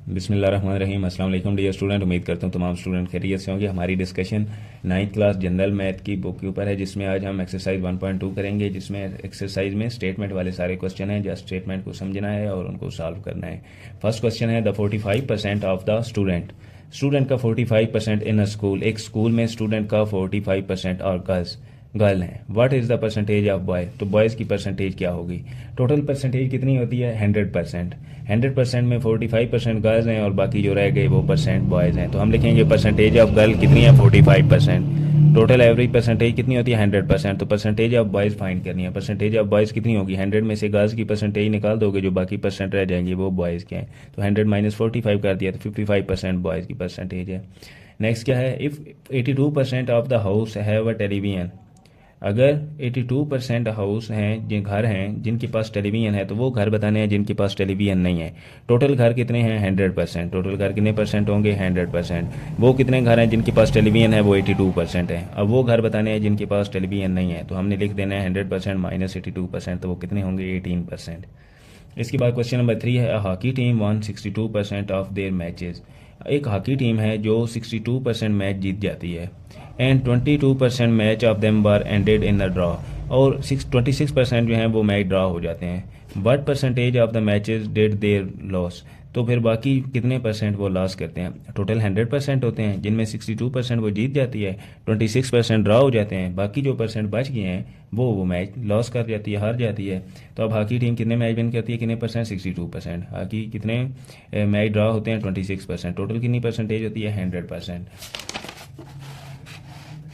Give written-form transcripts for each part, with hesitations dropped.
बिस्मिल्लाहिर्रहमानिर्रहीम। अस्सलाम वालेकुम डियर स्टूडेंट। उम्मीद करता हूँ तमाम स्टूडेंट खैरियत से होंगे। हमारी discussion 9th class general math की बुक के ऊपर है, जिसमें आज हम एक्सरसाइज 1.2 करेंगे, जिसमें एक्सरसाइज में स्टेटमेंट वाले सारे क्वेश्चन हैं। जस्ट स्टेटमेंट को समझना है और उनको सॉल्व करना है। फर्स्ट क्वेश्चन है द 45% ऑफ द स्टूडेंट का 45% इन अ स्कूल। एक स्कूल में स्टूडेंट का 45% और गर्ल हैं। What is the percentage of boy. तो बॉयज़ की परसेंटेज क्या होगी। टोटल परसेंटेज कितनी होती है 100%। 100% में 45% गर्ल्स हैं और बाकी जो रह गए वो परसेंट बॉयज़ हैं। तो हम लिखेंगे परसेंटेज ऑफ गर्ल कितनी है 45%। टोटल एवरेज परसेंटेज कितनी होती है 100%। तो परसेंटेज ऑफ बॉयज़ फाइंड करनी है। परसेंटेज ऑफ बॉयज़ कितनी होगी 100 में से गर्ल्स की परसेंटेज निकाल दोगे, जो बाकी परसेंट रह जाएंगे वो बॉयज़ के हैं। तो 100 माइनस 45 कर दिया तो 55% बॉयज़ की परसेंटेज है। नेक्स्ट क्या है, if 82% of the house have a television. अगर 82% हाउस हैं, जिन घर हैं जिनके पास टेलीविज़न है, तो वो घर बताने हैं जिनके पास टेलीविज़न नहीं है। टोटल घर कितने हैं 100%। टोटल घर कितने परसेंट होंगे 100%। वो कितने घर हैं जिनके पास टेलीविज़न है, वो 82% है। अब वो घर बताने हैं जिनके पास टेलीविज़न नहीं है, तो हमने लिख देना है 100% माइनस 82%, तो वो कितने होंगे 18%। इसके बाद क्वेश्चन नंबर 3 है, hockey team one 62% of their matches. एक हॉकी टीम है जो 62% मैच जीत जाती है। And 22% match of them were ended in the draw. और 26% जो हैं वो मैच ड्रॉ हो जाते हैं। What percentage of the matches did there loss. तो फिर बाकी कितने परसेंट वो लॉस करते हैं। टोटल 100% होते हैं, जिनमें 62% वो जीत जाती है, 26% ड्रॉ हो जाते हैं, बाकी जो परसेंट बच गए हैं वो मैच लॉस कर जाती है, हार जाती है। तो अब हॉकी टीम कितने मैच विन करती है, कितने परसेंट 62%। हॉकी कितने मैच ड्रॉ होते हैं 26%। टोटल कितनी परसेंटेज होती है 100%।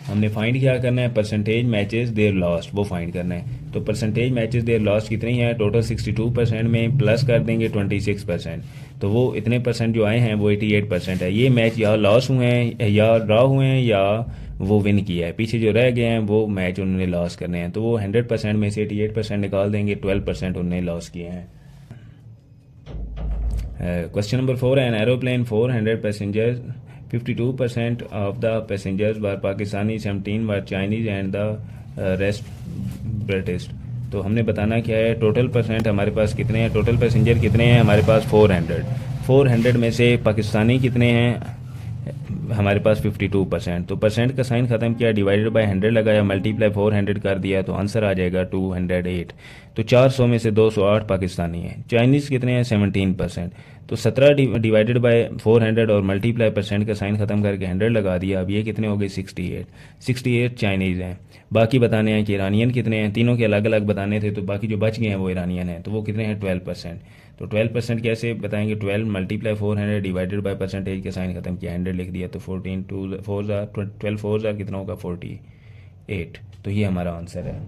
हमने फाइंड क्या करना है, परसेंटेज मैचेस देयर लॉस्ट वो फाइंड करना है। तो परसेंटेज मैचेस देयर लॉस्ट कितनी है, टोटल 62% में प्लस कर देंगे 26%, तो वो इतने परसेंट जो आए हैं वो 88% है। ये मैच या लॉस हुए हैं या ड्रॉ हुए हैं या वो विन किया है। पीछे जो रह गए हैं वो मैच उन्होंने लॉस करने हैं, तो वो 100% में से 88% निकाल देंगे, 12% उन्होंने लॉस किए हैं। क्वेश्चन नंबर 4 है, an aeroplane 400 passengers 52% of the passengers were Pakistani, 17 were Chinese and the rest British। तो हमने बताना क्या है, टोटल परसेंट हमारे पास कितने हैं, टोटल पैसेंजर कितने हैं हमारे पास 400 में से पाकिस्तानी कितने हैं हमारे पास 52%। तो परसेंट का साइन ख़त्म किया, डिवाइडेड बाय 100 लगाया, मल्टीप्लाई 400 कर दिया, तो आंसर आ जाएगा 208। तो 400 में से 208 पाकिस्तानी हैं। चाइनीज़ कितने हैं 17%। तो 17 डिवाइडेड बाय 400 और मल्टीप्लाई परसेंट का साइन ख़त्म करके 100 लगा दिया। अब ये कितने हो गए 68 चाइनीज़ हैं। बाकी बताने हैं कि ईरानियन कितने हैं, तीनों के अलग अलग बताने थे, तो बाकी जो बच गए हैं वो ईरानियन हैं। तो वो कितने हैं 12%। तो 12% कैसे बताएंगे, 12 मल्टीप्लाई 400 डिवाइडेड बाय परसेंटेज के साइन खत्म किया, 100 लिख दिया, तो 14 2 4 12 4 कितना होगा 48। तो ये हमारा आंसर है।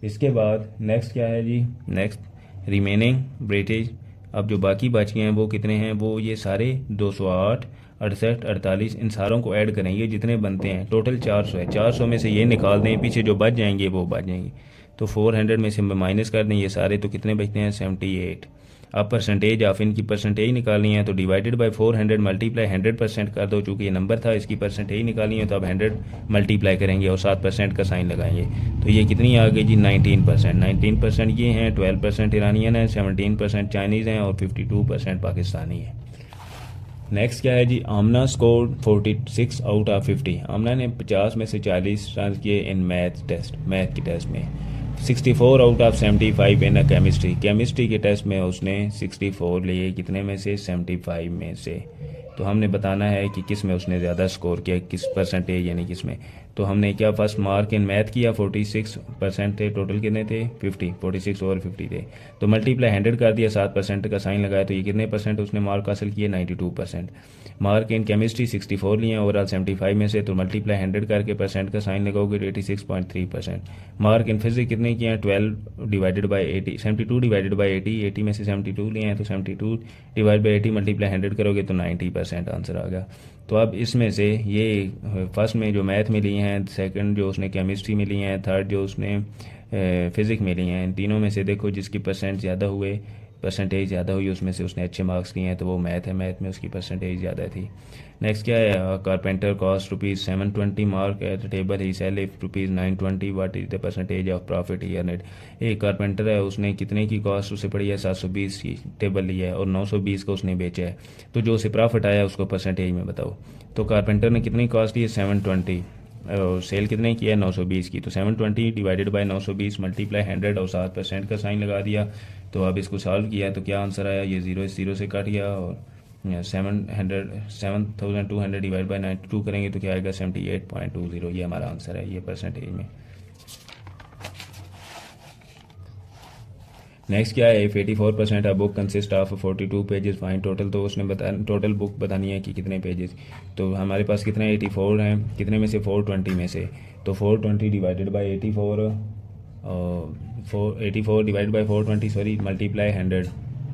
इसके बाद नेक्स्ट क्या है जी, नेक्स्ट रिमेनिंग ब्रिटिश। अब जो बाकी बच गए हैं वो कितने हैं, वो ये सारे 208 68 48 इन सारों को ऐड करेंगे जितने बनते हैं, टोटल 400 है। 400 में से ये निकाल दें, पीछे जो बच जाएंगे वो बच जाएंगे। तो 400 में से माइनस कर दें ये सारे, तो कितने बचते हैं 78। अब परसेंटेज ऑफ इनकी परसेंटेज निकालनी है, तो डिवाइडेड बाय 400 मल्टीप्लाई 100% कर दो, चूँकि ये नंबर था इसकी परसेंटेज निकालनी है, तो अब 100 मल्टीप्लाई करेंगे और 7% का साइन लगाएंगे। तो ये कितनी आ गई जी 19%। 19% ये हैं, 12% ईरानियन है, 17% चाइनीज़ हैं और 52% पाकिस्तानी है। नेक्स्ट क्या है जी, आमना स्कोर 46 आउट ऑफ 50। आमना ने 50 में से 40 रन किए इन मैथ के टेस्ट में। 64 आउट ऑफ 75 इन केमिस्ट्री के टेस्ट में उसने 64 लिए, कितने में से 75 में से। तो हमने बताना है कि किस में उसने ज़्यादा स्कोर किया, किस परसेंटेज यानी किस में। तो हमने क्या फर्स्ट मार्क इन मैथ किया, 46% थे, टोटल कितने थे 50, 46 ओवर 50 थे। तो मल्टीप्लाई 100 कर दिया, 7% का साइन लगाया, तो ये कितने परसेंट उसने मार्क हासिल किए 92%। मार्क इन केमिस्ट्री 64 लिए ओवरऑल 75 में से, तो मल्टीप्लाई 100 करके परसेंट का साइन लगाओगे तो 86.3%। मार्क इन फिजिक्स कितने किए हैं 12 डिवाइडेड बाई 80, 72 डिवाइडेड बाई 80 में से 72 लिए हैं, तो 72 डिवाइड बाई 80 मल्टीप्लाई 100 करोगे तो 90% आंसर आ गया। तो अब इसमें से ये फर्स्ट में जो मैथ में लिए हैं, सेकंड जो उसने केमिस्ट्री में लिए हैं, थर्ड जो उसने फिज़िक्स में लिए हैं, इन तीनों में से देखो जिसकी परसेंट ज़्यादा हुए परसेंटेज ज़्यादा हुई, उसमें से उसने अच्छे मार्क्स किए हैं तो वो मैथ है, मैथ में उसकी परसेंटेज ज़्यादा थी। नेक्स्ट क्या है, carpenter cost ₹720 mark at table he sell if ₹920 what is the percentage of profit earned. एक कारपेंटर है, उसने कितने की कॉस्ट उसे पड़ी है 720 की, टेबल लिया है और 920 का उसने बेचा है, तो जो उसे प्रॉफिट आया उसको परसेंटेज में बताओ। तो कारपेंटर ने कितनी कॉस्ट ली है 720 और सेल कितने की है 920 की, तो 720 डिवाइडेड बाय 920 मल्टीप्लाई 100 और 7% का साइन लगा दिया। तो अब इसको सॉल्व किया तो क्या आंसर आया, ये 0 से कट गया और 7200 डिवाइड बाई 92 करेंगे तो क्या आएगा 78.20, ये हमारा आंसर है ये परसेंटेज में। नेक्स्ट क्या है, if 84% book consist of 42 pages fine total, तो उसने टोटल बुक बतानी है कि कितने पेजेस। तो हमारे पास कितने 84 हैं, कितने में से 420 में से, तो 420 divided by 84 84 divide by 420 sorry multiply 100,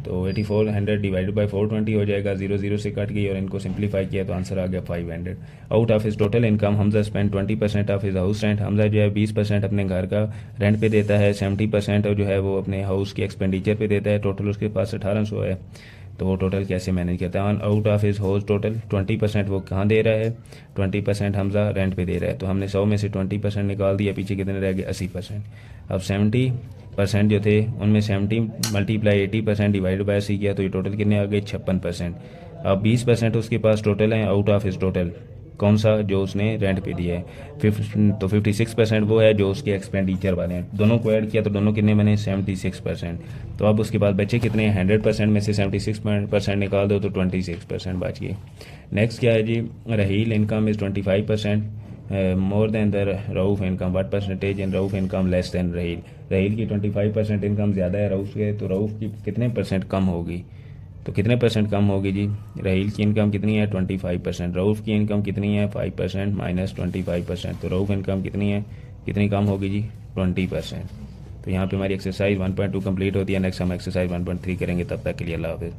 तो 8400 डिवाइडेड बाई 420 हो जाएगा, 0 से कट गई और इनको सिंप्लीफाई किया तो आंसर आ गया 500। Out of his total income Hamza spend 20% of his house rent, Hamza जो है 20% अपने घर का रेंट पे देता है, 70% जो है वो अपने हाउस के एक्सपेंडिचर पे देता है, टोटल उसके पास 1800 है। तो वो टोटल कैसे मैनेज करता है, out of his house total 20% वो कहाँ दे रहा है, 20% हमजा रेंट पे दे रहा है, तो हमने 100 में से 20% निकाल दिया, पीछे कितने रह गए 80%। अब 70% जो थे उनमें 70 मल्टीप्लाई 80% डिवाइड बाय 80 किया तो ये टोटल कितने आ गए 56%। अब 20% उसके पास टोटल है आउट ऑफ हिज टोटल, कौन सा, जो उसने रेंट पे दिया है। तो 56% वो है जो उसके एक्सपेंडिचर वाले हैं, दोनों को ऐड किया तो दोनों कितने बने 76%। तो अब उसके बाद बचे कितने 100% में से 76% निकाल दो तो 26% बच गए। नेक्स्ट क्या है जी, Raheel income is 25% more than the Rauf income, what percentage in Rauf income less than Raheel. Raheel की 25% इनकम ज़्यादा है रऊफ़ के, तो रऊफ़ की कितने परसेंट कम होगी, तो कितने परसेंट कम होगी जी, रहील की इनकम कितनी है 25%, रऊफ़ की इनकम कितनी है 5% माइनस 25%, तो रऊफ़ इनकम कितनी है, कितनी कम होगी जी 20%। तो यहाँ पे हमारी एक्सरसाइज 1.2 कंप्लीट होती है। नेक्स्ट हम एक्सरसाइज 1.3 करेंगे, तब तक के लिए अल्लाह हाफ़िज़।